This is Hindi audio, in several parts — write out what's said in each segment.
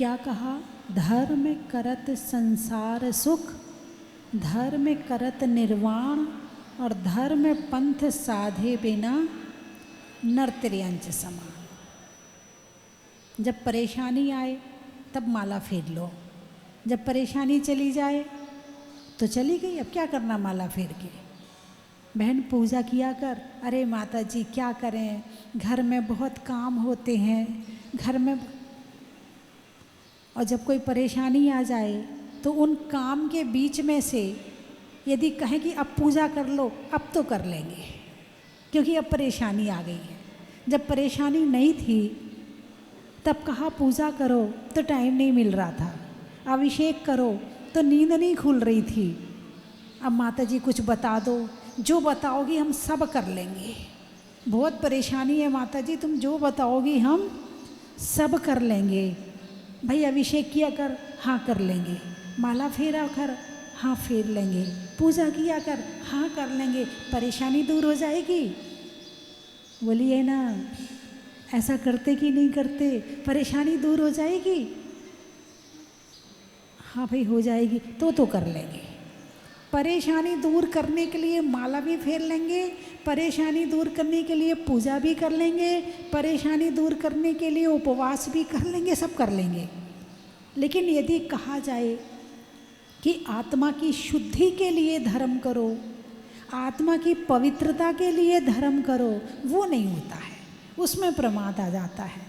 क्या कहा? धर्म करत संसार सुख, धर्म करत निर्वाण, और धर्म पंथ साधे बिना नर त्रियंच समान। जब परेशानी आए तब माला फेर लो, जब परेशानी चली जाए तो चली गई, अब क्या करना माला फेर के। बहन पूजा किया कर। अरे माता जी क्या करें, घर में बहुत काम होते हैं, घर में, और जब कोई परेशानी आ जाए तो उन काम के बीच में से यदि कहें कि अब पूजा कर लो, अब तो कर लेंगे क्योंकि अब परेशानी आ गई है। जब परेशानी नहीं थी तब कहा पूजा करो तो टाइम नहीं मिल रहा था, अभिषेक करो तो नींद नहीं खुल रही थी। अब माता जी कुछ बता दो, जो बताओगी हम सब कर लेंगे। बहुत परेशानी है माता जी, तुम जो बताओगी हम सब कर लेंगे। भाई अभिषेक किया कर, हाँ कर लेंगे। माला फेरा कर, हाँ फेर लेंगे। पूजा किया कर, हाँ कर लेंगे। परेशानी दूर हो जाएगी? बोलिए ना, ऐसा करते कि नहीं करते? परेशानी दूर हो जाएगी? हाँ भाई हो जाएगी, तो कर लेंगे। परेशानी दूर करने के लिए माला भी फेर लेंगे, परेशानी दूर करने के लिए पूजा भी कर लेंगे, परेशानी दूर करने के लिए उपवास भी कर लेंगे, सब कर लेंगे। लेकिन यदि कहा जाए कि आत्मा की शुद्धि के लिए धर्म करो, आत्मा की पवित्रता के लिए धर्म करो, वो नहीं होता है, उसमें प्रमाद आ जाता है।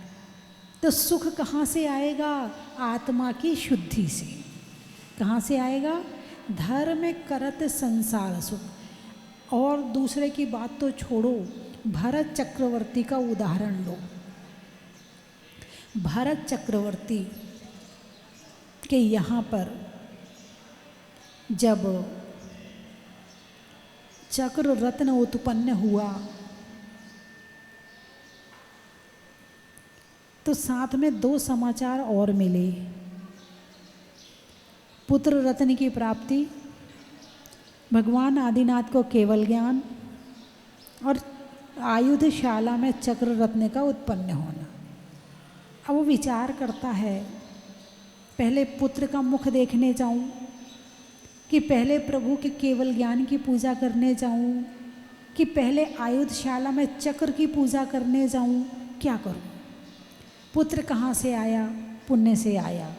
तो सुख कहाँ से आएगा? आत्मा की शुद्धि से। कहाँ से आएगा? धर्म करत संसार सुख। और दूसरे की बात तो छोड़ो, भरत चक्रवर्ती का उदाहरण लो। भरत चक्रवर्ती के यहाँ पर जब चक्र रत्न उत्पन्न हुआ तो साथ में 2 समाचार और मिले। पुत्र रत्न की प्राप्ति, भगवान आदिनाथ को केवल ज्ञान, और आयुधशाला में चक्र रत्न का उत्पन्न होना। अब वो विचार करता है, पहले पुत्र का मुख देखने जाऊं कि पहले प्रभु के केवल ज्ञान की पूजा करने जाऊं कि पहले आयुधशाला में चक्र की पूजा करने जाऊं, क्या करूं? पुत्र कहाँ से आया? पुण्य से आया।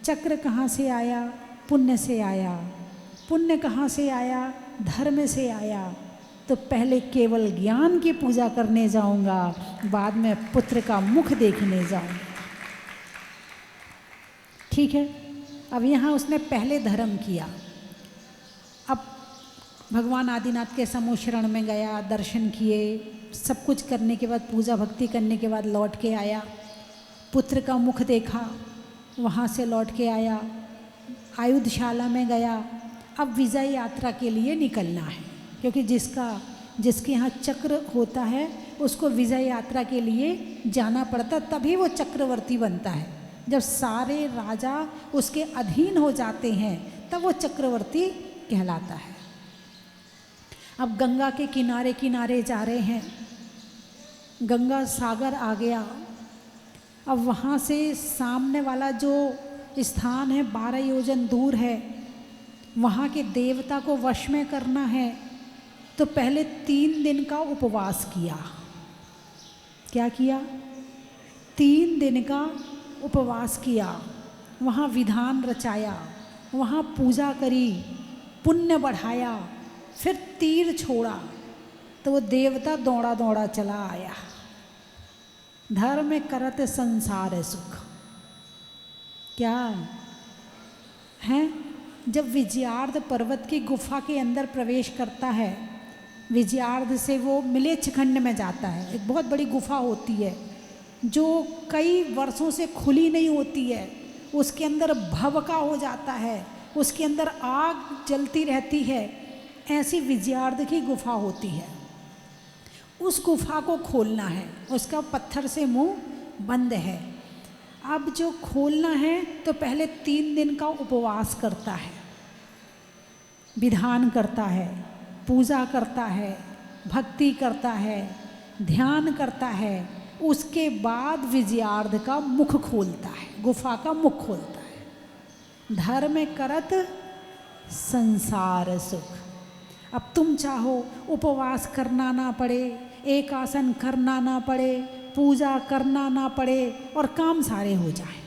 चक्र कहाँ से आया? पुण्य से आया। पुण्य कहाँ से आया? धर्म से आया। तो पहले केवल ज्ञान की पूजा करने जाऊंगा, बाद में पुत्र का मुख देखने जाऊंगा। ठीक है, अब यहाँ उसने पहले धर्म किया। अब भगवान आदिनाथ के समूह शरण में गया, दर्शन किए, सब कुछ करने के बाद, पूजा भक्ति करने के बाद लौट के आया, पुत्र का मुख देखा, वहाँ से लौट के आया, आयुधशाला में गया। अब विजय यात्रा के लिए निकलना है, क्योंकि जिसके यहाँ चक्र होता है उसको विजय यात्रा के लिए जाना पड़ता, तभी वो चक्रवर्ती बनता है। जब सारे राजा उसके अधीन हो जाते हैं तब वो चक्रवर्ती कहलाता है। अब गंगा के किनारे किनारे जा रहे हैं, गंगा सागर आ गया। अब वहाँ से सामने वाला जो स्थान है 12 योजन दूर है, वहाँ के देवता को वश में करना है। तो पहले 3 दिन का उपवास किया। क्या किया? 3 दिन का उपवास किया, वहाँ विधान रचाया, वहाँ पूजा करी, पुण्य बढ़ाया, फिर तीर छोड़ा तो वो देवता दौड़ा दौड़ा चला आया। धर्म करत संसार सुख। क्या है? जब विजयार्ध पर्वत की गुफा के अंदर प्रवेश करता है, विजयार्ध से वो मिलेच्छ खंड में जाता है। एक बहुत बड़ी गुफा होती है जो कई वर्षों से खुली नहीं होती है, उसके अंदर भवका हो जाता है, उसके अंदर आग जलती रहती है। ऐसी विजयार्ध की गुफा होती है। उस गुफा को खोलना है, उसका पत्थर से मुंह बंद है। अब जो खोलना है तो पहले 3 दिन का उपवास करता है, विधान करता है, पूजा करता है, भक्ति करता है, ध्यान करता है, उसके बाद विजयार्ध का मुख खोलता है, गुफा का मुख खोलता है। धर्म करत संसार सुख। अब तुम चाहो उपवास करना ना पड़े, एक आसन करना ना पड़े, पूजा करना ना पड़े और काम सारे हो जाए।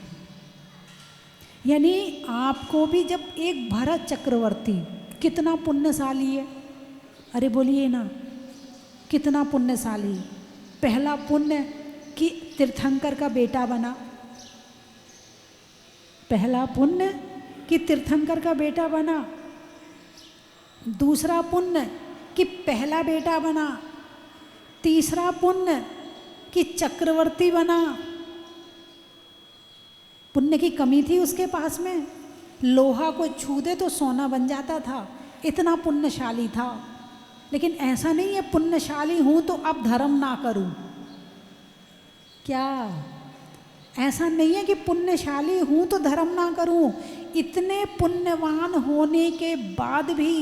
यानी आपको भी, जब एक भरत चक्रवर्ती कितना पुण्यशाली है, अरे बोलिए ना कितना पुण्यशाली। पहला पुण्य कि तीर्थंकर का बेटा बना, पहला पुण्य कि तीर्थंकर का बेटा बना। दूसरा पुण्य कि पहला बेटा बना। तीसरा पुण्य कि चक्रवर्ती बना। पुण्य की कमी थी उसके पास में, लोहा को छू दे तो सोना बन जाता था, इतना पुण्यशाली था। लेकिन ऐसा नहीं है पुण्यशाली हूँ तो अब धर्म ना करूँ, क्या ऐसा नहीं है कि पुण्यशाली हूँ तो धर्म ना करूँ। इतने पुण्यवान होने के बाद भी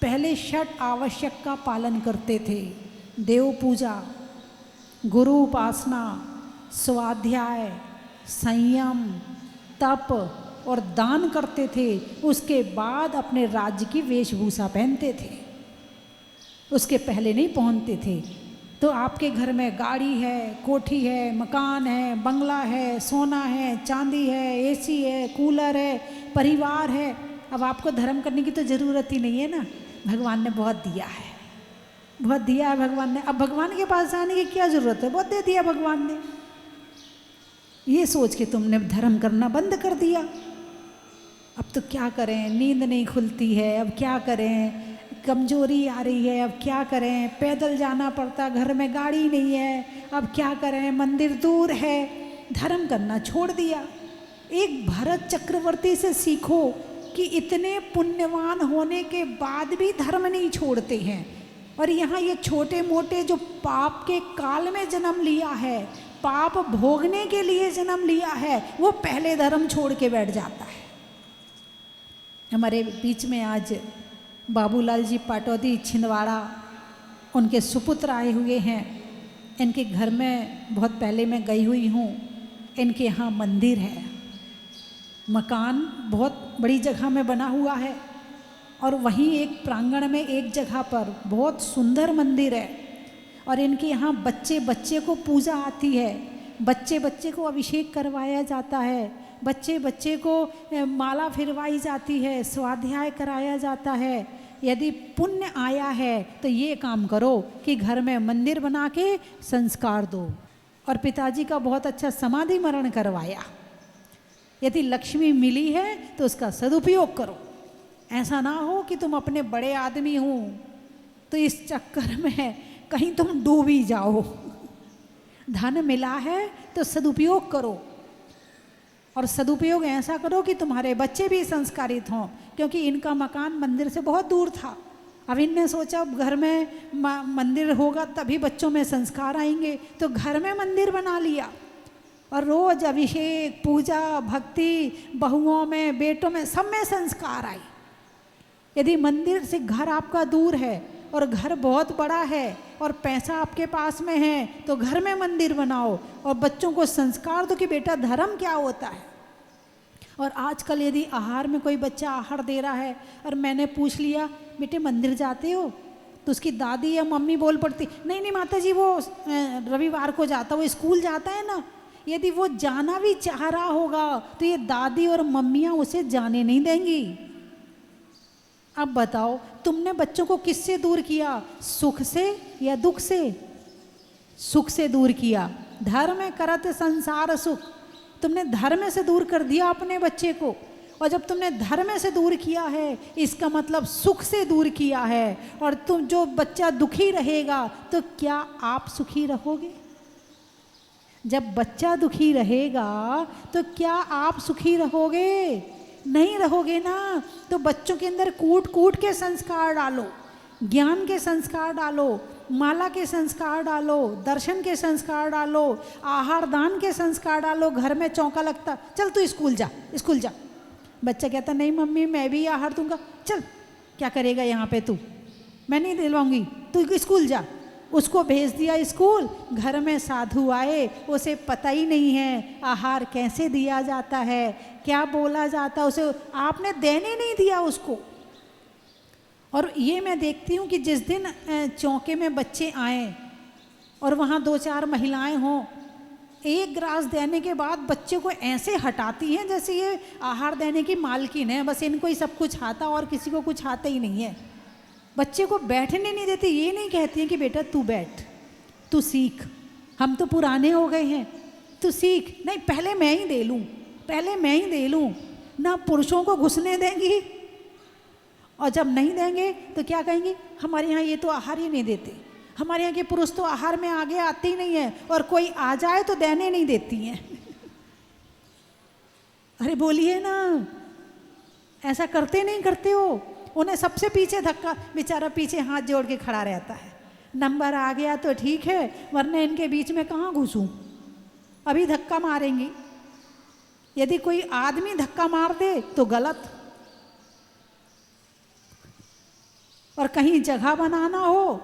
पहले षट आवश्यक का पालन करते थे। देव पूजा, गुरु उपासना, स्वाध्याय, संयम, तप और दान करते थे। उसके बाद अपने राज्य की वेशभूषा पहनते थे, उसके पहले नहीं पहनते थे। तो आपके घर में गाड़ी है, कोठी है, मकान है, बंगला है, सोना है, चांदी है, एसी है, कूलर है, परिवार है, अब आपको धर्म करने की तो ज़रूरत ही नहीं है ना। भगवान ने बहुत दिया है, बहुत दिया है भगवान ने। अब भगवान के पास जाने की क्या ज़रूरत है, बहुत दे दिया भगवान ने। ये सोच के तुमने धर्म करना बंद कर दिया। अब तो क्या करें, नींद नहीं खुलती है, अब क्या करें, कमजोरी आ रही है, अब क्या करें, पैदल जाना पड़ता, घर में गाड़ी नहीं है, अब क्या करें, मंदिर दूर है, धर्म करना छोड़ दिया। एक भरत चक्रवर्ती से सीखो कि इतने पुण्यवान होने के बाद भी धर्म नहीं छोड़ते हैं। और यहाँ ये छोटे मोटे जो पाप के काल में जन्म लिया है, पाप भोगने के लिए जन्म लिया है, वो पहले धर्म छोड़ के बैठ जाता है। हमारे बीच में आज बाबूलाल जी पाटौदी छिंदवाड़ा, उनके सुपुत्र आए हुए हैं। इनके घर में बहुत पहले मैं गई हुई हूँ। इनके यहाँ मंदिर है, मकान बहुत बड़ी जगह में बना हुआ है और वहीं एक प्रांगण में एक जगह पर बहुत सुंदर मंदिर है। और इनके यहाँ बच्चे बच्चे को पूजा आती है, बच्चे बच्चे को अभिषेक करवाया जाता है, बच्चे बच्चे को माला फिरवाई जाती है, स्वाध्याय कराया जाता है। यदि पुण्य आया है तो ये काम करो कि घर में मंदिर बना के संस्कार दो। और पिताजी का बहुत अच्छा समाधि मरण करवाया। यदि लक्ष्मी मिली है तो उसका सदुपयोग करो। ऐसा ना हो कि तुम अपने बड़े आदमी हो तो इस चक्कर में कहीं तुम डूब ही जाओ। धन मिला है तो सदुपयोग करो, और सदुपयोग ऐसा करो कि तुम्हारे बच्चे भी संस्कारित हों, क्योंकि इनका मकान मंदिर से बहुत दूर था। अब इनने सोचा घर में मंदिर होगा तभी बच्चों में संस्कार आएंगे, तो घर में मंदिर बना लिया और रोज अभिषेक, पूजा, भक्ति, बहुओं में, बेटों में, सब में संस्कार आए। यदि मंदिर से घर आपका दूर है और घर बहुत बड़ा है और पैसा आपके पास में है तो घर में मंदिर बनाओ और बच्चों को संस्कार दो कि बेटा धर्म क्या होता है। और आजकल यदि आहार में कोई बच्चा आहार दे रहा है और मैंने पूछ लिया बेटे मंदिर जाते हो, तो उसकी दादी या मम्मी बोल पड़ती नहीं नहीं माता जी वो रविवार को जाता, वो स्कूल जाता है ना। यदि वो जाना भी चाह रहा होगा तो ये दादी और मम्मियाँ उसे जाने नहीं देंगी। अब बताओ तुमने बच्चों को किससे दूर किया, सुख से या दुख से? सुख से दूर किया। धर्म करत संसार सुख, तुमने धर्म से दूर कर दिया अपने बच्चे को। और जब तुमने धर्म से दूर किया है इसका मतलब सुख से दूर किया है। और तुम जो बच्चा दुखी रहेगा तो क्या आप सुखी रहोगे? जब बच्चा दुखी रहेगा तो क्या आप सुखी रहोगे? नहीं रहोगे ना। तो बच्चों के अंदर कूट कूट के संस्कार डालो, ज्ञान के संस्कार डालो, माला के संस्कार डालो, दर्शन के संस्कार डालो, आहार दान के संस्कार डालो। घर में चौंका लगता चल तू स्कूल जा, स्कूल जा। बच्चा कहता नहीं मम्मी मैं भी आहार दूंगा। चल क्या करेगा यहाँ पे तू, मैं नहीं दिलवाऊंगी, तू स्कूल जा। उसको भेज दिया स्कूल, घर में साधु आए, उसे पता ही नहीं है आहार कैसे दिया जाता है, क्या बोला जाता, उसे आपने देने नहीं दिया उसको। और ये मैं देखती हूँ कि जिस दिन चौके में बच्चे आए और वहाँ 2-4 महिलाएं हों, एक ग्रास देने के बाद बच्चे को ऐसे हटाती हैं जैसे ये आहार देने की मालकिन है, बस इनको ही सब कुछ आता और किसी को कुछ आता ही नहीं है। बच्चे को बैठने नहीं देती, ये नहीं कहती हैं कि बेटा तू बैठ, तू सीख, हम तो पुराने हो गए हैं, तू सीख, नहीं पहले मैं ही दे लूँ, पहले मैं ही दे लूँ। ना पुरुषों को घुसने देंगी, और जब नहीं देंगे तो क्या कहेंगी, हमारे यहाँ ये तो आहार ही नहीं देते, हमारे यहाँ के पुरुष तो आहार में आगे आते ही नहीं है, और कोई आ जाए तो देने नहीं देती हैं। अरे बोलिए ना, ऐसा करते नहीं करते हो? उन्हें सबसे पीछे धक्का, बेचारा पीछे हाथ जोड़ के खड़ा रहता है, नंबर आ गया तो ठीक है, वरना इनके बीच में कहाँ घुसूं, अभी धक्का मारेंगी। यदि कोई आदमी धक्का मार दे तो गलत, और कहीं जगह बनाना हो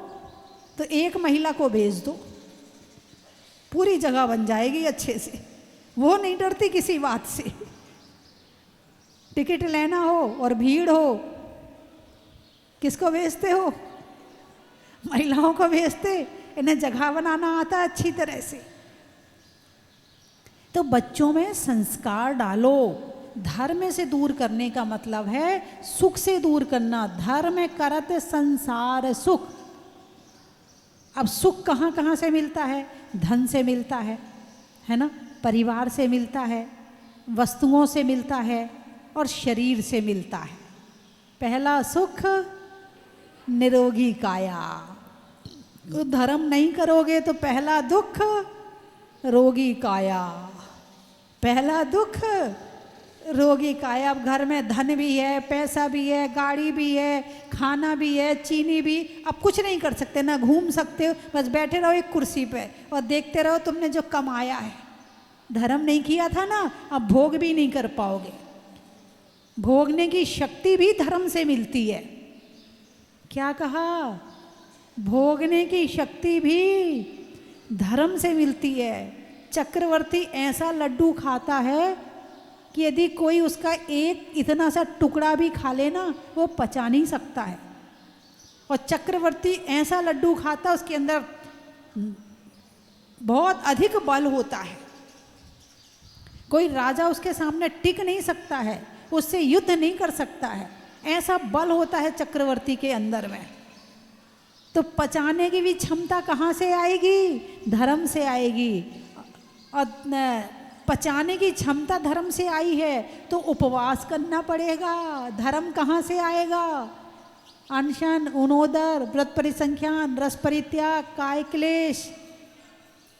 तो एक महिला को भेज दो, पूरी जगह बन जाएगी अच्छे से, वो नहीं डरती किसी बात से। टिकट लेना हो और भीड़ हो, किसको भेजते हो? महिलाओं को भेजते, इन्हें जगह बनाना आता है अच्छी तरह से। तो बच्चों में संस्कार डालो। धर्म से दूर करने का मतलब है सुख से दूर करना। धर्म करत संसार सुख। अब सुख कहाँ कहाँ से मिलता है? धन से मिलता है ना, परिवार से मिलता है, वस्तुओं से मिलता है और शरीर से मिलता है। पहला सुख निरोगी काया। तो धर्म नहीं करोगे तो पहला दुख रोगी काया। पहला दुख रोगी काया। अब घर में धन भी है, पैसा भी है, गाड़ी भी है, खाना भी है, चीनी भी, अब कुछ नहीं कर सकते, ना घूम सकते हो, बस बैठे रहो एक कुर्सी पे और देखते रहो तुमने जो कमाया है। धर्म नहीं किया था ना, अब भोग भी नहीं कर पाओगे। भोगने की शक्ति भी धर्म से मिलती है। क्या कहा? भोगने की शक्ति भी धर्म से मिलती है। चक्रवर्ती ऐसा लड्डू खाता है कि यदि कोई उसका एक इतना सा टुकड़ा भी खा लेना, वो पचा नहीं सकता है। और चक्रवर्ती ऐसा लड्डू खाता, उसके अंदर बहुत अधिक बल होता है। कोई राजा उसके सामने टिक नहीं सकता है, उससे युद्ध नहीं कर सकता है, ऐसा बल होता है चक्रवर्ती के अंदर में। तो पचाने की भी क्षमता कहाँ से आएगी? धर्म से आएगी। और पचाने की क्षमता धर्म से आई है तो उपवास करना पड़ेगा। धर्म कहाँ से आएगा? अनशन, उनोदर, व्रत परिसंख्यान, रस परित्याग, काय क्लेश,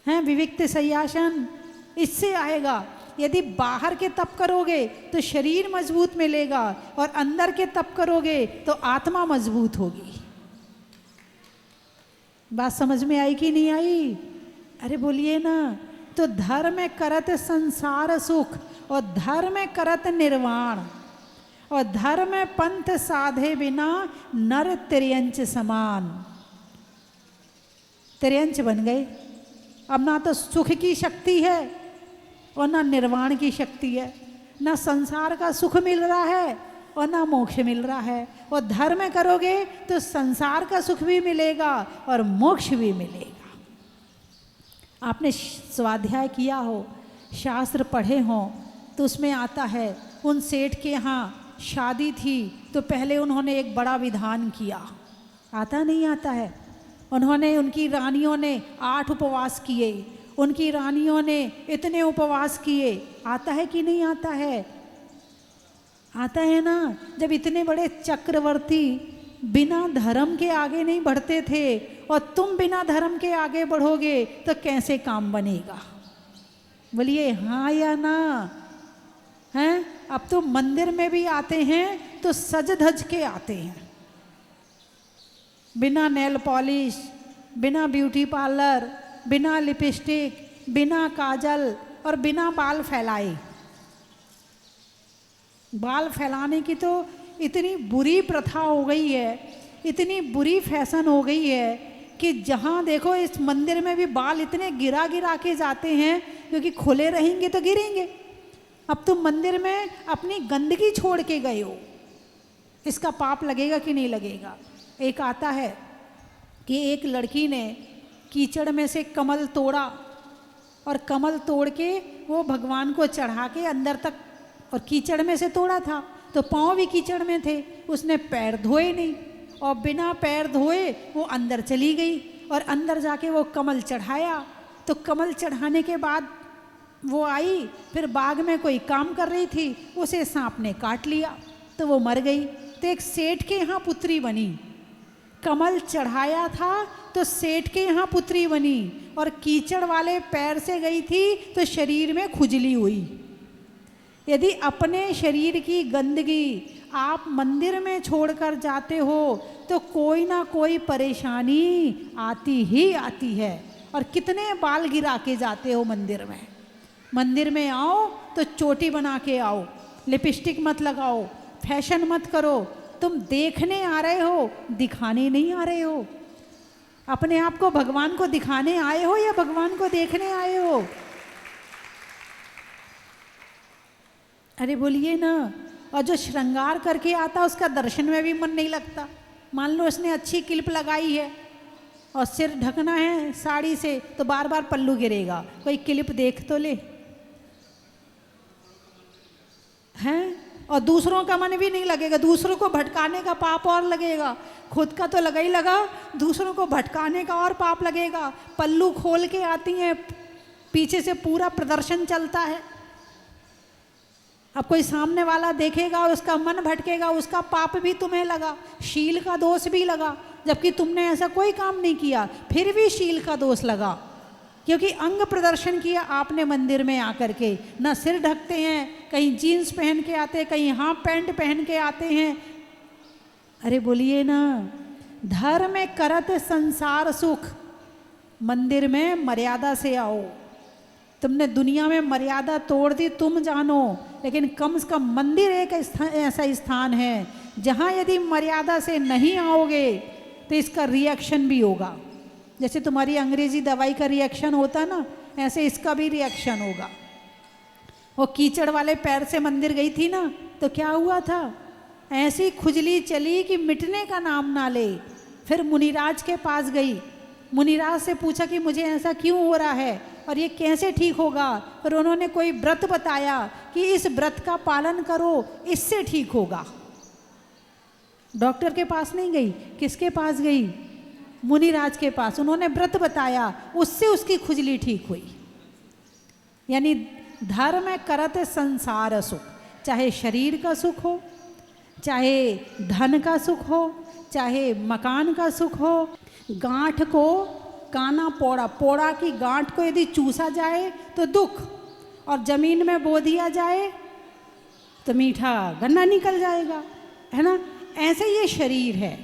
हैं विविक्त शय्यासन, इससे आएगा। यदि बाहर के तप करोगे तो शरीर मजबूत मिलेगा, और अंदर के तप करोगे तो आत्मा मजबूत होगी। बात समझ में आई कि नहीं आई? अरे बोलिए ना। तो धर्म करत संसार सुख, और धर्म करत निर्वाण, और धर्म पंथ साधे बिना नर तिर्यंच समान। तिर्यंच बन गए। अब ना तो सुख की शक्ति है और ना निर्वाण की शक्ति है, ना संसार का सुख मिल रहा है और ना मोक्ष मिल रहा है। और धर्म करोगे तो संसार का सुख भी मिलेगा और मोक्ष भी मिलेगा। आपने स्वाध्याय किया हो, शास्त्र पढ़े हो, तो उसमें आता है उन सेठ के यहाँ शादी थी तो पहले उन्होंने एक बड़ा विधान किया। आता नहीं आता है? उन्होंने, उनकी रानियों ने 8 उपवास किए, उनकी रानियों ने इतने उपवास किए। आता है कि नहीं आता है? आता है ना। जब इतने बड़े चक्रवर्ती बिना धर्म के आगे नहीं बढ़ते थे, और तुम बिना धर्म के आगे बढ़ोगे तो कैसे काम बनेगा? बोलिए हाँ या ना? हैं? अब तो मंदिर में भी आते हैं तो सज धज के आते हैं, बिना नेल पॉलिश, बिना ब्यूटी पार्लर, बिना लिपस्टिक, बिना काजल और बिना बाल फैलाए। बाल फैलाने की तो इतनी बुरी प्रथा हो गई है, इतनी बुरी फैशन हो गई है कि जहाँ देखो इस मंदिर में भी बाल इतने गिरा गिरा के जाते हैं, क्योंकि खुले रहेंगे तो गिरेंगे। अब तुम मंदिर में अपनी गंदगी छोड़ के गए हो, इसका पाप लगेगा कि नहीं लगेगा? एक आता है कि एक लड़की ने कीचड़ में से कमल तोड़ा और कमल तोड़ के वो भगवान को चढ़ा के अंदर तक, और कीचड़ में से तोड़ा था तो पाँव भी कीचड़ में थे, उसने पैर धोए नहीं और बिना पैर धोए वो अंदर चली गई और अंदर जाके वो कमल चढ़ाया। तो कमल चढ़ाने के बाद वो आई, फिर बाग में कोई काम कर रही थी, उसे सांप ने काट लिया तो वो मर गई। तो एक सेठ के यहाँ पुत्री बनी, कमल चढ़ाया था तो सेठ के यहाँ पुत्री बनी, और कीचड़ वाले पैर से गई थी तो शरीर में खुजली हुई। यदि अपने शरीर की गंदगी आप मंदिर में छोड़कर जाते हो तो कोई ना कोई परेशानी आती ही आती है। और कितने बाल गिरा के जाते हो मंदिर में। मंदिर में आओ तो चोटी बना के आओ, लिपस्टिक मत लगाओ, फैशन मत करो। तुम देखने आ रहे हो, दिखाने नहीं आ रहे हो। अपने आप को भगवान को दिखाने आए हो या भगवान को देखने आए हो? अरे बोलिए ना। और जो श्रृंगार करके आता उसका दर्शन में भी मन नहीं लगता। मान लो उसने अच्छी क्लिप लगाई है और सिर ढकना है साड़ी से तो बार बार पल्लू गिरेगा, कोई क्लिप देख तो ले हैं। और दूसरों का मन भी नहीं लगेगा, दूसरों को भटकाने का पाप और लगेगा। खुद का तो लगा ही लगा, दूसरों को भटकाने का और पाप लगेगा। पल्लू खोल के आती हैं, पीछे से पूरा प्रदर्शन चलता है। अब कोई सामने वाला देखेगा, उसका मन भटकेगा, उसका पाप भी तुम्हें लगा, शील का दोष भी लगा, जबकि तुमने ऐसा कोई काम नहीं किया, फिर भी शील का दोष लगा, क्योंकि अंग प्रदर्शन किया आपने मंदिर में आकर के। ना सिर ढकते हैं, कहीं जीन्स पहन के आते, कहीं हाफ पैंट पहन के आते हैं। अरे बोलिए ना। धर्म करत संसार सुख, मंदिर में मर्यादा से आओ। तुमने दुनिया में मर्यादा तोड़ दी, तुम जानो, लेकिन कम से कम मंदिर एक ऐसा स्थान है जहाँ यदि मर्यादा से नहीं आओगे तो इसका रिएक्शन भी होगा। जैसे तुम्हारी अंग्रेजी दवाई का रिएक्शन होता ना, ऐसे इसका भी रिएक्शन होगा। वो कीचड़ वाले पैर से मंदिर गई थी ना, तो क्या हुआ था? ऐसी खुजली चली कि मिटने का नाम ना ले। फिर मुनिराज के पास गई, मुनिराज से पूछा कि मुझे ऐसा क्यों हो रहा है और ये कैसे ठीक होगा। फिर उन्होंने कोई व्रत बताया कि इस व्रत का पालन करो, इससे ठीक होगा। डॉक्टर के पास नहीं गई, किसके पास गई? मुनिराज के पास। उन्होंने व्रत बताया, उससे उसकी खुजली ठीक हुई। यानी धर्म करत संसार सुख, चाहे शरीर का सुख हो, चाहे धन का सुख हो, चाहे मकान का सुख हो। गांठ को काना पौड़ा, पौड़ा की गांठ को यदि चूसा जाए तो दुख, और जमीन में बो दिया जाए तो मीठा गन्ना निकल जाएगा, है ना। ऐसे ये शरीर है,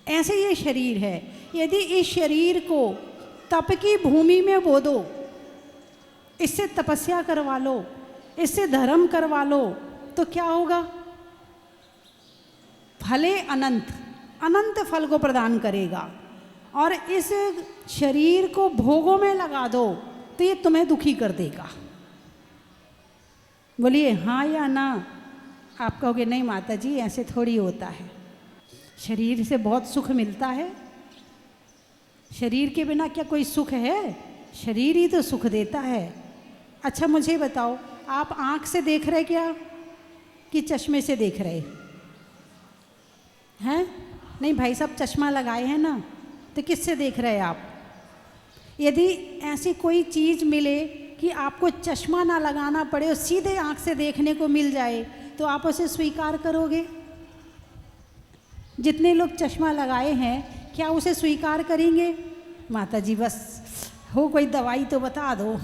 ऐसे ये शरीर है। यदि इस शरीर को तप की भूमि में बो दो, इससे तपस्या करवा लो, इससे धर्म करवा लो, तो क्या होगा? फले अनंत, अनंत फल को प्रदान करेगा। और इस शरीर को भोगों में लगा दो तो ये तुम्हें दुखी कर देगा। बोलिए हाँ या ना। आप कहोगे नहीं माता जी ऐसे थोड़ी होता है, शरीर से बहुत सुख मिलता है। शरीर के बिना क्या कोई सुख है? शरीर ही तो सुख देता है। अच्छा मुझे बताओ, आप आँख से देख रहे क्या कि चश्मे से देख रहे हैं? नहीं भाई साहब, चश्मा लगाए हैं ना, तो किससे देख रहे हैं आप? यदि ऐसी कोई चीज़ मिले कि आपको चश्मा ना लगाना पड़े और सीधे आँख से देखने को मिल जाए, तो आप उसे स्वीकार करोगे? जितने लोग चश्मा लगाए हैं क्या उसे स्वीकार करेंगे? माता जी बस हो कोई दवाई तो बता दो।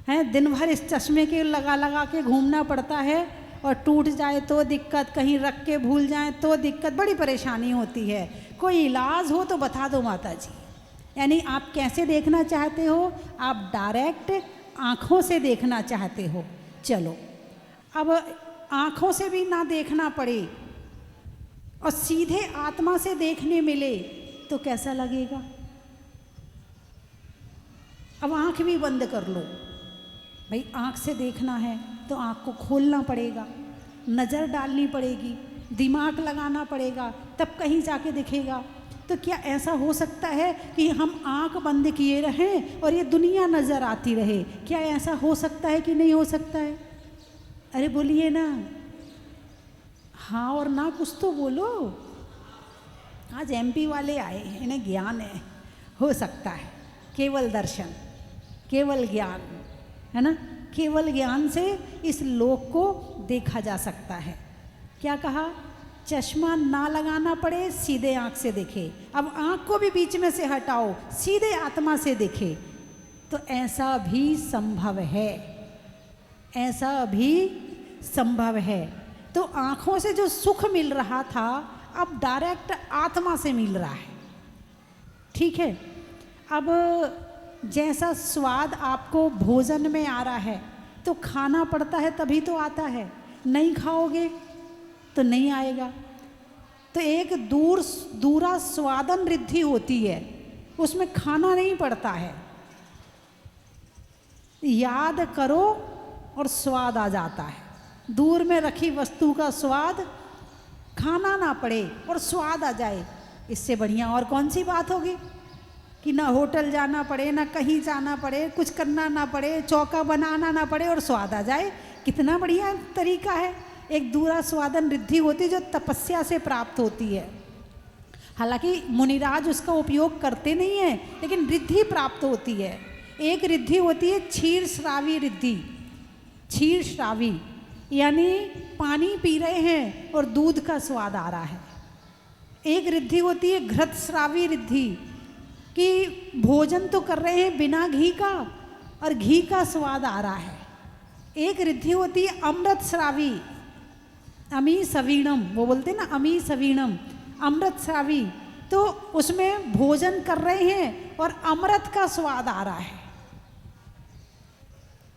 हैं, दिन भर इस चश्मे के लगा लगा के घूमना पड़ता है, और टूट जाए तो दिक्कत, कहीं रख के भूल जाए तो दिक्कत, बड़ी परेशानी होती है। कोई इलाज हो तो बता दो माता जी। यानी आप कैसे देखना चाहते हो? आप डायरेक्ट आँखों से देखना चाहते हो। चलो अब आँखों से भी ना देखना पड़े और सीधे आत्मा से देखने मिले, तो कैसा लगेगा? अब आंख भी बंद कर लो भाई, आंख से देखना है तो आंख को खोलना पड़ेगा, नज़र डालनी पड़ेगी, दिमाग लगाना पड़ेगा, तब कहीं जाके दिखेगा। तो क्या ऐसा हो सकता है कि हम आंख बंद किए रहें और ये दुनिया नज़र आती रहे? क्या ऐसा हो सकता है कि नहीं हो सकता है? अरे बोलिए ना, हाँ और ना कुछ तो बोलो। आज एमपी वाले आए हैं, इन्हें ज्ञान है, हो सकता है। केवल दर्शन, केवल ज्ञान, है ना, केवल ज्ञान से इस लोक को देखा जा सकता है। क्या कहा? चश्मा ना लगाना पड़े, सीधे आंख से देखे। अब आंख को भी बीच में से हटाओ, सीधे आत्मा से देखे। तो ऐसा भी संभव है, ऐसा भी संभव है। तो आंखों से जो सुख मिल रहा था अब डायरेक्ट आत्मा से मिल रहा है। ठीक है, अब जैसा स्वाद आपको भोजन में आ रहा है तो खाना पड़ता है तभी तो आता है, नहीं खाओगे तो नहीं आएगा। तो एक दूरा स्वादन रिद्धि होती है, उसमें खाना नहीं पड़ता है, याद करो और स्वाद आ जाता है। दूर में रखी वस्तु का स्वाद, खाना ना पड़े और स्वाद आ जाए, इससे बढ़िया और कौन सी बात होगी? कि ना होटल जाना पड़े, ना कहीं जाना पड़े, कुछ करना ना पड़े, चौका बनाना ना पड़े और स्वाद आ जाए। कितना बढ़िया तरीका है। एक दूरा स्वादन रिद्धि होती है जो तपस्या से प्राप्त होती है। हालांकि मुनिराज उसका उपयोग करते नहीं है, लेकिन रिद्धि प्राप्त होती है। एक रिद्धि होती है क्षीर श्रावी रिद्धि। क्षीर श्रावी यानी पानी पी रहे हैं और दूध का स्वाद आ रहा है। एक रिद्धि होती है घृत श्रावी रिद्धि, कि भोजन तो कर रहे हैं बिना घी का और घी का स्वाद आ रहा है। एक रिद्धि होती है अमृत श्रावी, अमी सवीणम, वो बोलते हैं ना अमी सवीणम, अमृत श्रावी। तो उसमें भोजन कर रहे हैं और अमृत का स्वाद आ रहा है।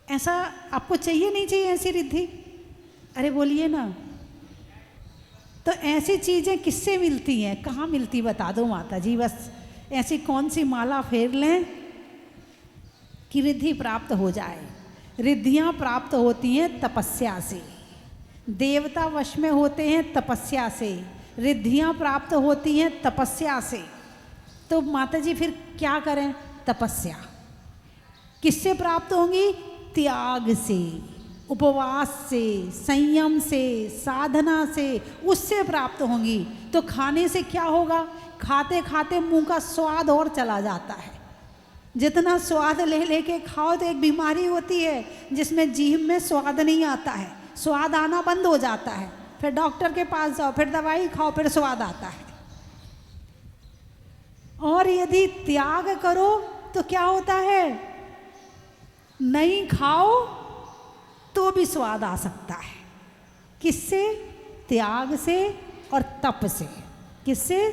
ऐसा आपको चाहिए नहीं चाहिए ऐसी रिद्धि? अरे बोलिए ना। तो ऐसी चीज़ें किससे मिलती हैं, कहाँ मिलती बता दो माता जी। बस ऐसी कौन सी माला फेर लें कि रिद्धि प्राप्त हो जाए। रिद्धियाँ प्राप्त होती हैं तपस्या से, देवता वश में होते हैं तपस्या से, रिद्धियाँ प्राप्त होती हैं तपस्या से। तो माता जी फिर क्या करें? तपस्या किससे प्राप्त होंगी? त्याग से, उपवास से, संयम से, साधना से, उससे प्राप्त होंगी। तो खाने से क्या होगा? खाते खाते मुंह का स्वाद और चला जाता है। जितना स्वाद ले लेके खाओ तो एक बीमारी होती है जिसमें जीभ में स्वाद नहीं आता है, स्वाद आना बंद हो जाता है। फिर डॉक्टर के पास जाओ, फिर दवाई खाओ, फिर स्वाद आता है। और यदि त्याग करो तो क्या होता है? नहीं खाओ तो भी स्वाद आ सकता है। किससे? त्याग से और तप से। किससे?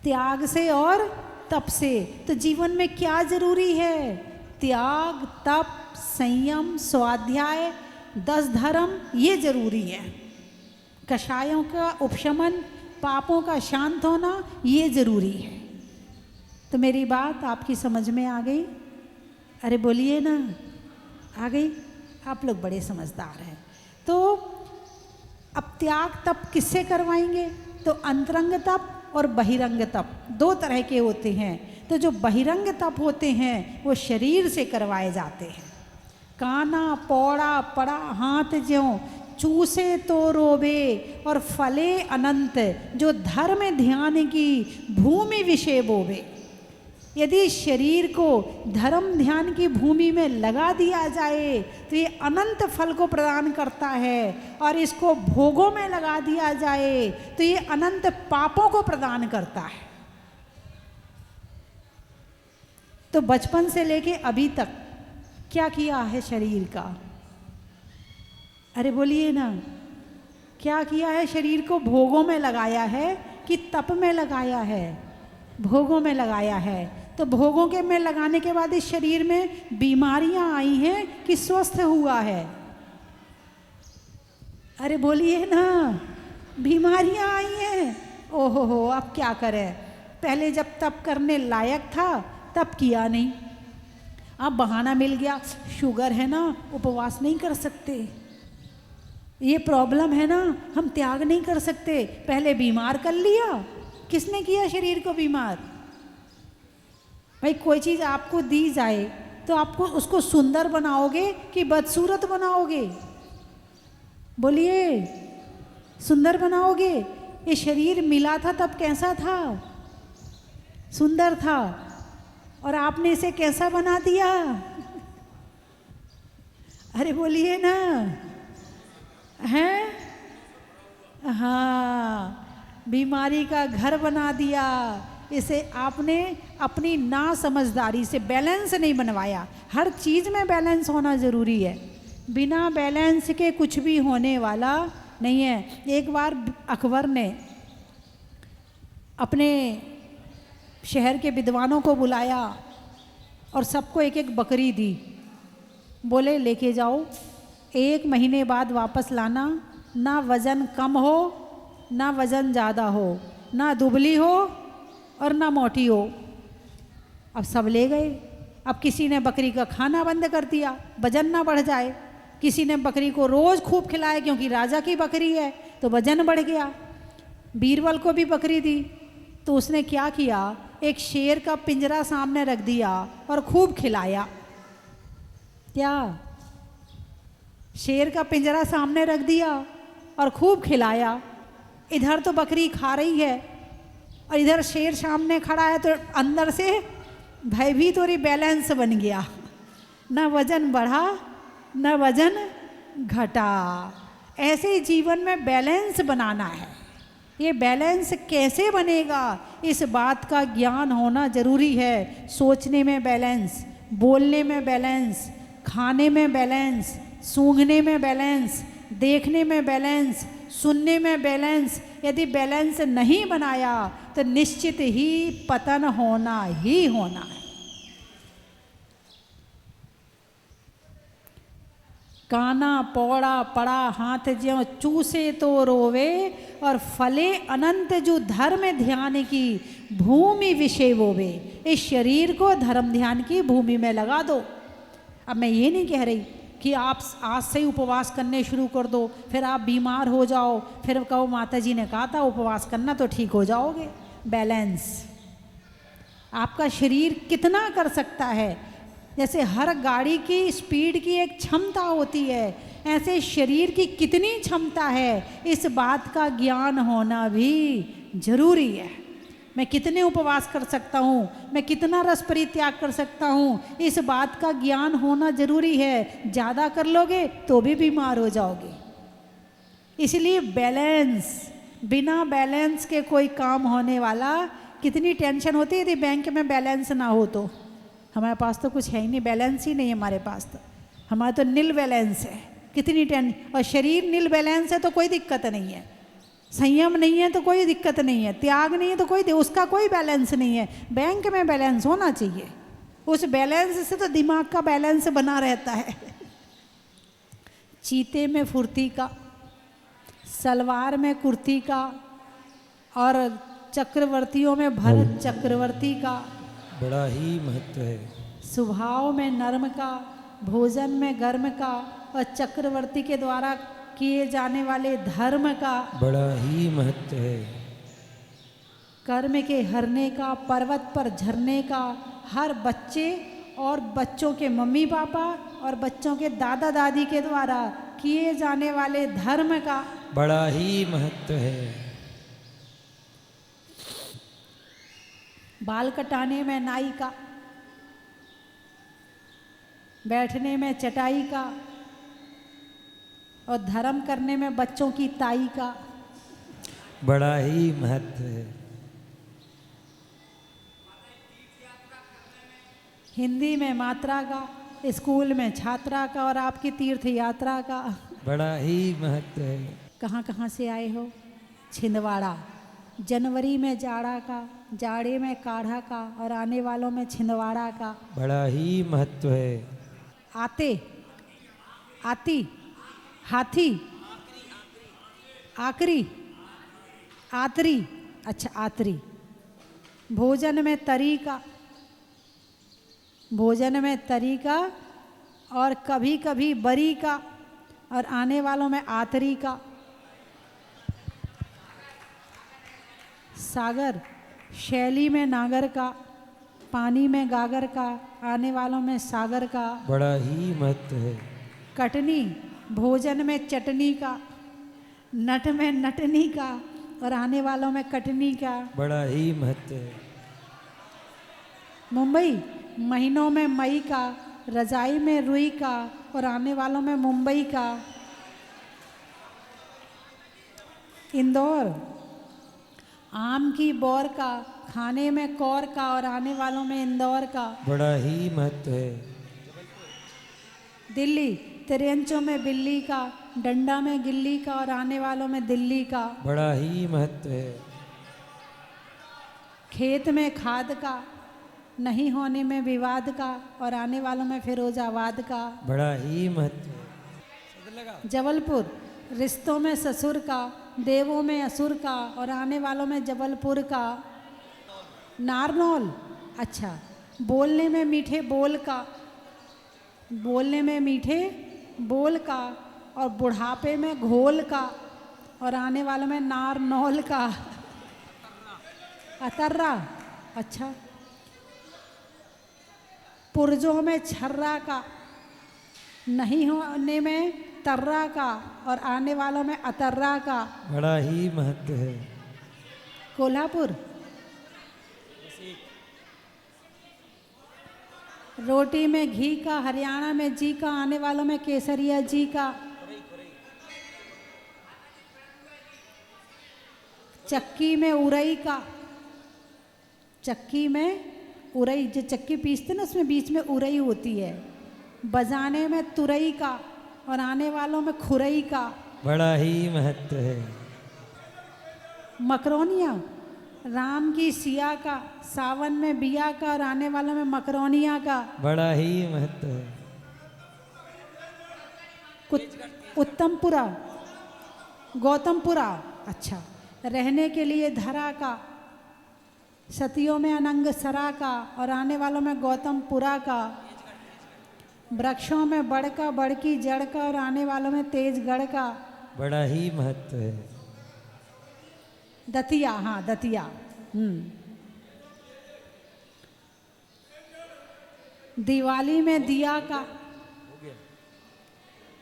त्याग से और तप से। तो जीवन में क्या जरूरी है? त्याग, तप, संयम, स्वाध्याय, 10 धर्म, ये जरूरी है। कषायों का उपशमन, पापों का शांत होना, ये जरूरी है। तो मेरी बात आपकी समझ में आ गई? अरे बोलिए ना, आ गई? आप लोग बड़े समझदार हैं। तो अब त्याग तप किससे करवाएंगे? तो अंतरंग तप और बहिरंग तप 2 तरह के होते हैं। तो जो बहिरंग तप होते हैं वो शरीर से करवाए जाते हैं। काना पौड़ा पड़ा हाथ ज्यों, चूसे तो रोबे और फले अनंत, जो धर्म ध्यान की भूमि विषय बोवे। यदि शरीर को धर्म ध्यान की भूमि में लगा दिया जाए तो ये अनंत फल को प्रदान करता है, और इसको भोगों में लगा दिया जाए तो ये अनंत पापों को प्रदान करता है। तो बचपन से लेके अभी तक क्या किया है शरीर का? अरे बोलिए ना, क्या किया है? शरीर को भोगों में लगाया है कि तप में लगाया है? भोगों में लगाया है। तो भोगों के में लगाने के बाद इस शरीर में बीमारियां आई हैं कि स्वस्थ हुआ है? अरे बोलिए ना, बीमारियां आई हैं। ओहो हो, अब क्या करें? पहले जब तप करने लायक था तब किया नहीं, अब बहाना मिल गया, शुगर है ना, उपवास नहीं कर सकते, ये प्रॉब्लम है ना, हम त्याग नहीं कर सकते, पहले बीमार कर लिया। किसने किया शरीर को बीमार? भाई कोई चीज़ आपको दी जाए तो आपको उसको सुंदर बनाओगे कि बदसूरत बनाओगे? बोलिए, सुंदर बनाओगे। ये शरीर मिला था तब कैसा था? सुंदर था, और आपने इसे कैसा बना दिया? अरे बोलिए ना, हैं? हाँ, बीमारी का घर बना दिया इसे आपने। अपनी ना समझदारी से बैलेंस नहीं बनवाया। हर चीज़ में बैलेंस होना ज़रूरी है, बिना बैलेंस के कुछ भी होने वाला नहीं है। एक बार अकबर ने अपने शहर के विद्वानों को बुलाया और सबको एक एक बकरी दी। बोले लेके जाओ, 1 महीने बाद वापस लाना, ना वज़न कम हो ना वज़न ज़्यादा हो, ना दुबली हो और ना मोटी हो। अब सब ले गए। अब किसी ने बकरी का खाना बंद कर दिया, वज़न ना बढ़ जाए। किसी ने बकरी को रोज़ खूब खिलाया क्योंकि राजा की बकरी है तो वज़न बढ़ गया। बीरबल को भी बकरी दी तो उसने क्या किया, एक शेर का पिंजरा सामने रख दिया और खूब खिलाया। क्या? शेर का पिंजरा सामने रख दिया और खूब खिलाया। इधर तो बकरी खा रही है और इधर शेर सामने खड़ा है, तो अंदर से भयभीत और बैलेंस बन गया। ना वजन बढ़ा ना वजन घटा। ऐसे जीवन में बैलेंस बनाना है। ये बैलेंस कैसे बनेगा, इस बात का ज्ञान होना जरूरी है। सोचने में बैलेंस, बोलने में बैलेंस, खाने में बैलेंस, सूंघने में बैलेंस, देखने में बैलेंस, सुनने में बैलेंस। यदि बैलेंस नहीं बनाया तो निश्चित ही पतन होना ही होना है। काना पौड़ा पड़ा हाथ ज्यों चूसे तो रोवे, और फले अनंत जो धर्म ध्यान की भूमि विषय बोवे। इस शरीर को धर्म ध्यान की भूमि में लगा दो। अब मैं ये नहीं कह रही कि आप आज से ही उपवास करने शुरू कर दो, फिर आप बीमार हो जाओ, फिर कहो माता जी ने कहा था उपवास करना तो ठीक हो जाओगे। बैलेंस आपका शरीर कितना कर सकता है। जैसे हर गाड़ी की स्पीड की एक क्षमता होती है, ऐसे शरीर की कितनी क्षमता है, इस बात का ज्ञान होना भी जरूरी है। मैं कितने उपवास कर सकता हूँ, मैं कितना रस परित्याग कर सकता हूँ, इस बात का ज्ञान होना जरूरी है। ज़्यादा कर लोगे तो भी बीमार हो जाओगे। इसलिए बैलेंस, बिना बैलेंस के कोई काम होने वाला। कितनी टेंशन होती है यदि बैंक में बैलेंस ना हो तो। हमारे पास तो कुछ है ही नहीं, बैलेंस ही नहीं है हमारे पास तो। हमारा तो नील बैलेंस है, कितनी टेंशन। और शरीर नील बैलेंस है तो कोई दिक्कत नहीं है, संयम नहीं है तो कोई दिक्कत नहीं है, त्याग नहीं है तो उसका कोई बैलेंस नहीं है। बैंक में बैलेंस होना चाहिए, उस बैलेंस से तो दिमाग का बैलेंस बना रहता है। चीते में फुर्ती का, सलवार में कुर्ती का, और चक्रवर्तियों में भरत चक्रवर्ती का बड़ा ही महत्व है। स्वभाव में नर्म का, भोजन में गर्म का, और चक्रवर्ती के द्वारा किए जाने वाले धर्म का बड़ा ही महत्व है। कर्म के हरने का, पर्वत पर झरने का, हर बच्चे और बच्चों के मम्मी पापा और बच्चों के दादा दादी के द्वारा किए जाने वाले धर्म का बड़ा ही महत्व है। बाल कटाने में नाई का, बैठने में चटाई का, और धर्म करने में बच्चों की ताई का बड़ा ही महत्व है। हिंदी में मात्रा का, स्कूल में छात्रा का, और आपकी तीर्थ यात्रा का बड़ा ही महत्व है। कहाँ कहाँ से आए हो? छिंदवाड़ा। जनवरी में जाड़ा का, जाड़े में काढ़ा का, और आने वालों में छिंदवाड़ा का बड़ा ही महत्व है। आते, आती, हाथी, आकरी, आतरी। अच्छा आतरी, भोजन में तरीका, भोजन में तरीका और कभी कभी बरी का और आने वालों में आतरी का। सागर शैली में नागर का, पानी में गागर का, आने वालों में सागर का। बड़ा ही महत्व है। कटनी भोजन में चटनी का, नट में नटनी का और आने वालों में कटनी का। बड़ा ही महत्व है। मुंबई महीनों में मई का, रजाई में रुई का और आने वालों में मुंबई का। इंदौर आम की बौर का, खाने में कौर का और आने वालों में इंदौर का। बड़ा ही महत्व है। दिल्ली तिरंचों में बिल्ली का, डंडा में गिल्ली का और आने वालों में दिल्ली का। बड़ा ही महत्व है। खेत में खाद का, नहीं होने में विवाद का और आने वालों में फिरोजाबाद का। बड़ा ही महत्व है। जबलपुर रिश्तों में ससुर का, देवों में असुर का और आने वालों में जबलपुर का। नारनौल अच्छा, बोलने में मीठे बोल का, बोलने में मीठे बोल का और बुढ़ापे में घोल का और आने वालों में नारनौल का। अतर्रा अच्छा, पुर्जों में छर्रा का, नहीं होने में तर्रा का और आने वालों में अतर्रा का। बड़ा ही महत्व है। कोल्हापुर रोटी में घी का, हरियाणा में जी का, आने वालों में केसरिया जी का। चक्की में उरई का, चक्की में उरई, जो चक्की पीसते ना उसमें बीच में उरई होती है। बजाने में तुरई का और आने वालों में खुरई का। बड़ा ही महत्व है। मकरोनिया राम की सिया का, सावन में बिया का और आने वालों में मकरोनिया का। बड़ा ही महत्व है। उत्तमपुरा गौतमपुरा अच्छा, रहने के लिए धरा का, सतियों में अनंग सरा का और आने वालों में गौतमपुरा का। वृक्षों में बड़ का, बड़ की जड़ का और आने वालों में तेजगढ़ का। बड़ा ही महत्व है। दतिया हाँ दतिया। दिवाली में दिया का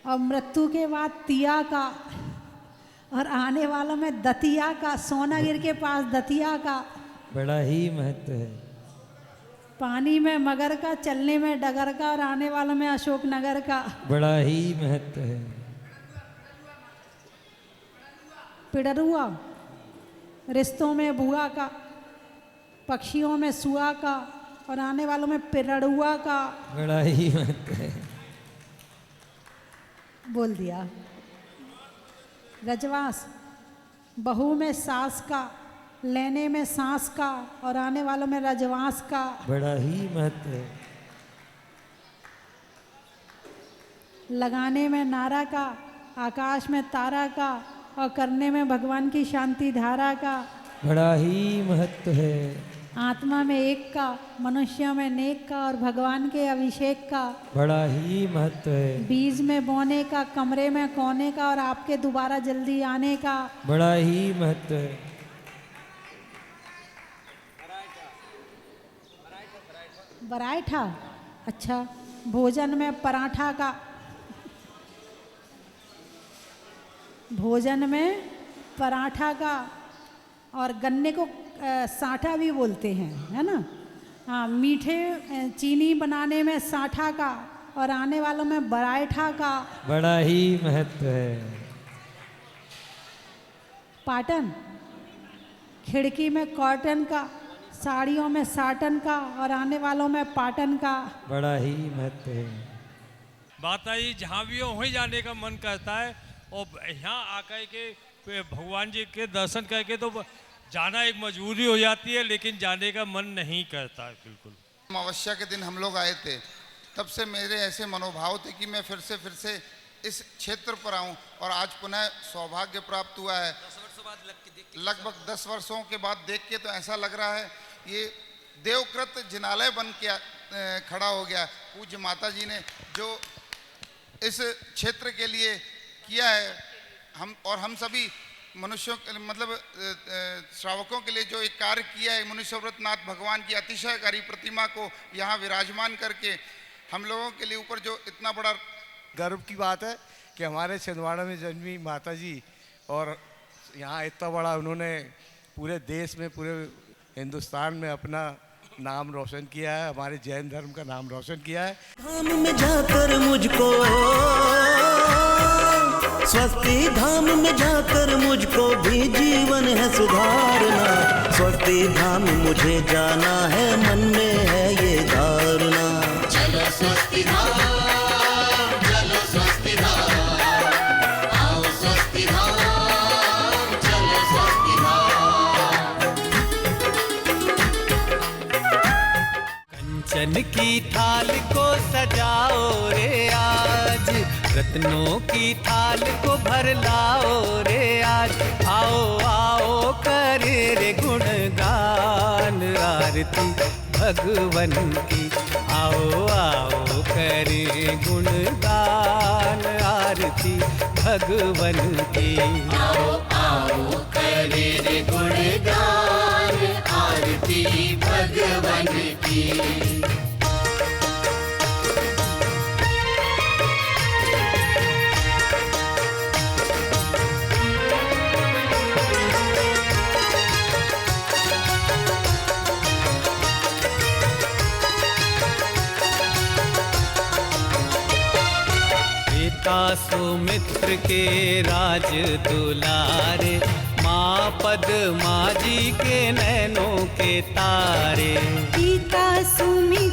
और मृत्यु के बाद तिया का और आने वालों में दतिया का। सोनागिर के पास दतिया का। बड़ा ही महत्व है। पानी में मगर का, चलने में डगर का और आने वालों में अशोकनगर का। बड़ा ही महत्व है। पिडरुआ रिश्तों में बुआ का, पक्षियों में सुआ का और आने वालों में पिरड़ुआ का। बड़ा ही महत्व है। बोल दिया। रजवास बहू में सास का, लेने में सांस का और आने वालों में रजवास का। बड़ा ही महत्व है। लगाने में नारा का, आकाश में तारा का और करने में भगवान की शांति धारा का। बड़ा ही महत्व है। आत्मा में एक का, मनुष्य में नेक का और भगवान के अभिषेक का। बड़ा ही महत्व है। बीज में बोने का, कमरे में कोने का और आपके दोबारा जल्दी आने का। बड़ा ही महत्व है। बराइठा अच्छा, भोजन में पराठा का, भोजन में पराठा का और गन्ने को साठा भी बोलते हैं, है ना। हाँ, मीठे चीनी बनाने में साठा का और आने वालों में बराइठा का। बड़ा ही महत्व है। पाटन खिड़की में कॉटन का, साड़ियों में साटन का और आने वालों में पाटन का। बड़ा ही महत्व है। बात आई जहाँ भी हो वहीं जाने का मन करता है और यहाँ आकर के भगवान जी के दर्शन करके तो जाना एक मजबूरी हो जाती है, लेकिन जाने का मन नहीं करता है बिल्कुल। अमावस्या के दिन हम लोग आए थे, तब से मेरे ऐसे मनोभाव थे कि मैं फिर से इस क्षेत्र पर आऊं और आज पुनः सौभाग्य प्राप्त हुआ है। लगभग 10 वर्षों के बाद देख के तो ऐसा लग रहा है ये देवकृत जिनालय बन के खड़ा हो गया। पूज्य माता जी ने जो इस क्षेत्र के लिए किया है, हम सभी मनुष्यों मतलब श्रावकों के लिए जो एक कार्य किया है, मुनीश्वरनाथ भगवान की अतिशयकारी प्रतिमा को यहाँ विराजमान करके हम लोगों के लिए ऊपर जो इतना बड़ा गर्व की बात है कि हमारे छिंदवाड़ा में जन्मी माता जी और यहाँ इतना बड़ा उन्होंने पूरे देश में, पूरे हिंदुस्तान में अपना नाम रोशन किया है, हमारे जैन धर्म का नाम रोशन किया है। धाम में जाकर मुझको, स्वस्ति धाम में जाकर मुझको भी जीवन है सुधारना। स्वस्ति धाम मुझे जाना है, मन में है ये धारणा। चलो स्वस्ति धाम, चलो स्वस्ति धाम, आओ स्वस्ति धाम, चलो स्वस्ति धाम। कंचन की थाल को सजाओ रे आज, रत्नों की थाल को भर लाओ रे आज। आओ आओ करे रे गुणगान आरती भगवन की। आओ आओ करे गुणगान आरती भगवन की। आओ आओ करे रे गुणगान आरती भगवन की। सुमित्र के राज दुलारे, माँ पद्मा जी के नैनों के तारे। पिता सुमित्र